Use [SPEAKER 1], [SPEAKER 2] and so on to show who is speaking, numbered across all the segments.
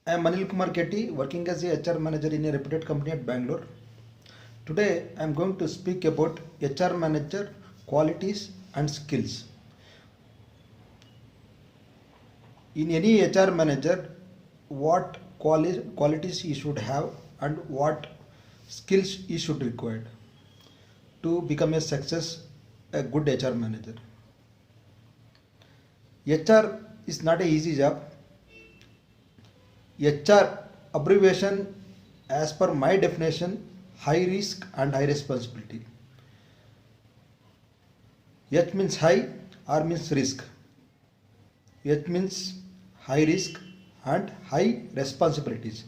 [SPEAKER 1] I am Anil Kumar Ketty, working as a HR manager in a reputed company at Bangalore. Today, I am going to speak about HR manager qualities and skills. In any HR manager, what qualities he should have and what skills he should require to become a good HR manager. HR is not a easy job. HR abbreviation, as per my definition, high risk and high responsibility. H means high, R means risk. H means high risk and high responsibilities.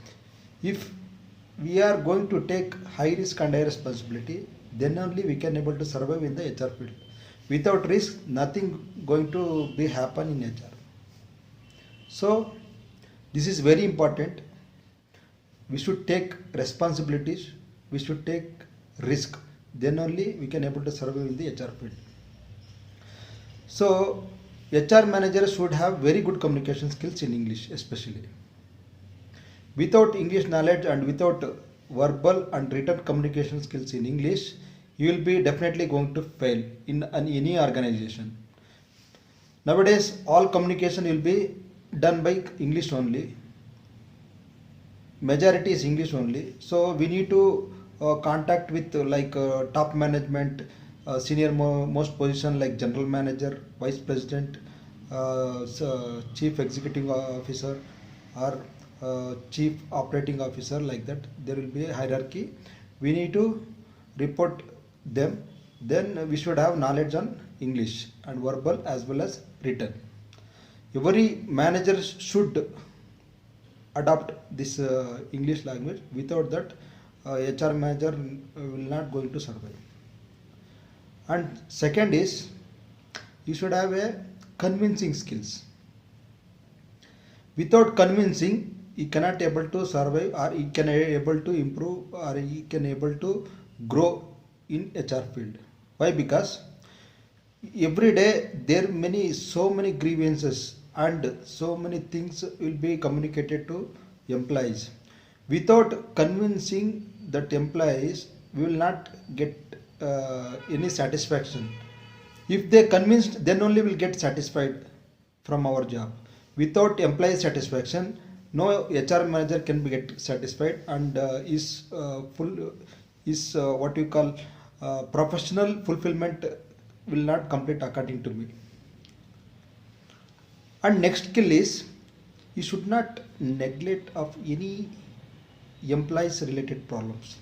[SPEAKER 1] If we are going to take high risk and high responsibility, then only we can able to survive in the HR field. Without risk, nothing going to be happen in HR. So this is very important. We should take responsibilities, we should take risk, then only we can able to survive in the HR field. So HR manager should have very good communication skills in English especially. Without English knowledge and without verbal and written communication skills in English, you will be definitely going to fail in any organization. Nowadays, all communication will be done by English only. Majority is English only. So we need to contact with top management, senior most position like general manager, vice president, chief executive officer, or chief operating officer, like that. There will be a hierarchy. We need to report them. Then we should have knowledge on English and verbal as well as written. Every manager should adopt this English language. Without that, HR manager will not going to survive. And second is, you should have a convincing skills. Without convincing, he cannot able to survive, or he can able to improve, or he can able to grow in HR field. Why? Because every day there so many grievances and so many things will be communicated to employees. Without convincing that employees, we will not get any satisfaction. If they convinced, then only will get satisfied from our job. Without employee satisfaction, no HR manager can be get satisfied, and is what you call professional fulfillment will not complete according to me. And next skill is, you should not neglect of any employees related problems.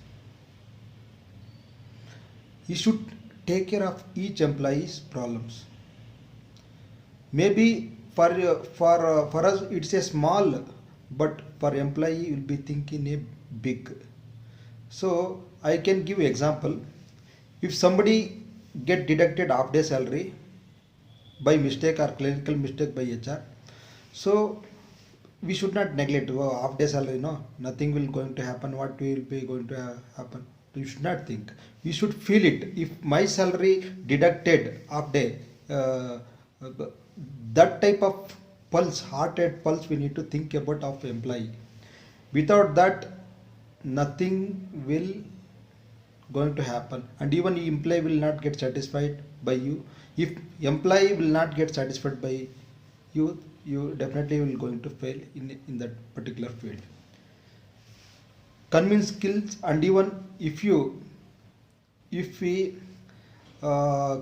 [SPEAKER 1] You should take care of each employee's problems. Maybe for us it's a small, but for employee will be thinking a big. So I can give example. If somebody get deducted half day salary by mistake or clerical mistake by HR, so we should not neglect half day salary. No, nothing will going to happen. What will be going to happen? You should not think. You should feel it. If my salary deducted half day, that type of pulse, heart rate pulse, we need to think about of employee. Without that, nothing will going to happen, and even employee will not get satisfied by you. If employee will not get satisfied by you, you definitely will going to fail in that particular field. Convince skills, and even if we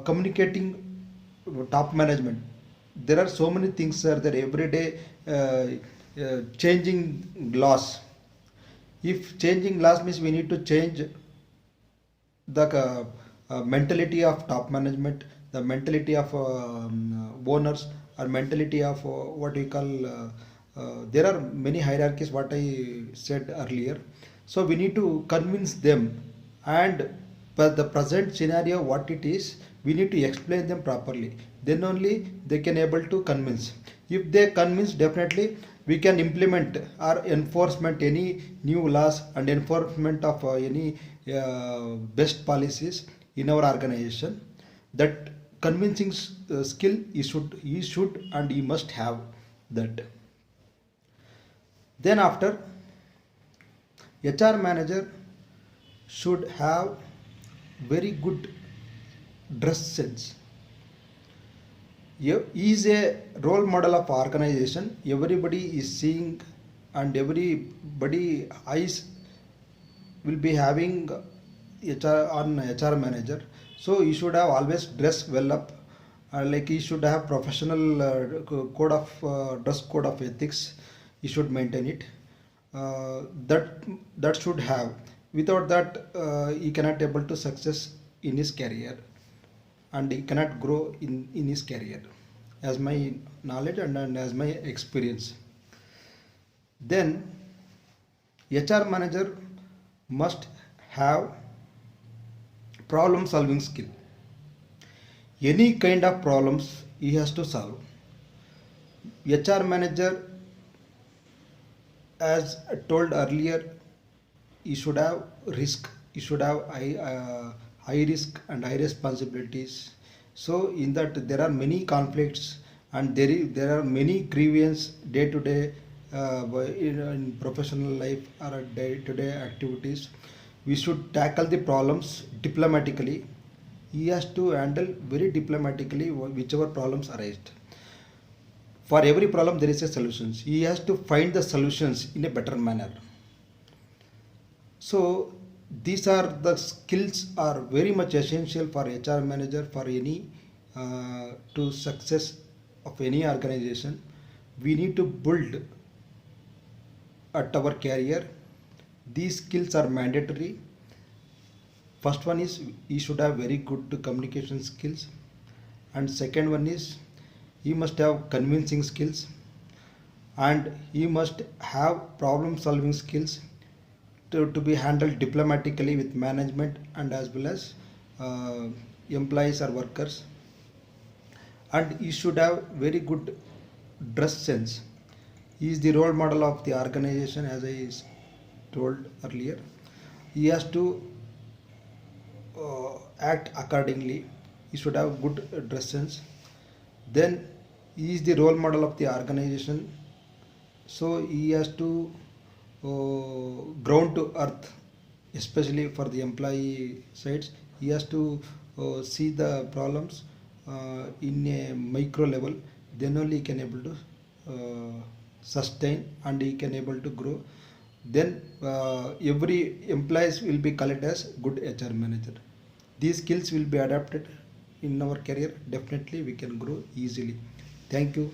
[SPEAKER 1] communicating top management, there are so many things are there every day, changing laws. If changing laws means, we need to change the mentality of top management, the mentality of owners, or mentality of what we call there are many hierarchies, what I said earlier. So we need to convince them, and but the present scenario what it is, we need to explain them properly, then only they can able to convince. If they convince, definitely we can implement or enforcement any new laws and enforcement of any best policies in our organization. That convincing skill he should and he must have that. Then after, HR manager should have very good dress sense. He is a role model of organization. Everybody is seeing, and everybody eyes will be having HR manager. So he should have always dress well up, like he should have professional code of dress code of ethics. He should maintain it. That should have. Without that, he cannot able to success in his career, and he cannot grow in his career, as my knowledge and as my experience. Then HR manager must have problem solving skill. Any kind of problems he has to solve. HR manager, as I told earlier, he should have risk. He should have high risk and high responsibilities. So in that there are many conflicts, and there are many grievance day to day in professional life or day to day activities. We should tackle the problems diplomatically. He has to handle very diplomatically whichever problems arise. For every problem there is a solution. He has to find the solutions in a better manner. So these are the skills are very much essential for HR manager, for any to success of any organization. We need to build at our career. These skills are mandatory. First one is he should have very good communication skills, and second one is he must have convincing skills, and he must have problem solving skills to be handled diplomatically with management and as well as employees or workers. And he should have very good dress sense. He is the role model of the organization, as I told earlier. He has to act accordingly. He should have good dress sense. Then he is the role model of the organization, so he has to ground to earth, especially for the employee sides. He has to see the problems in a micro level. Then only he can able to sustain, and he can able to grow. Then every employees will be called as good HR manager. These skills will be adapted in our career. Definitely we can grow easily. Thank you.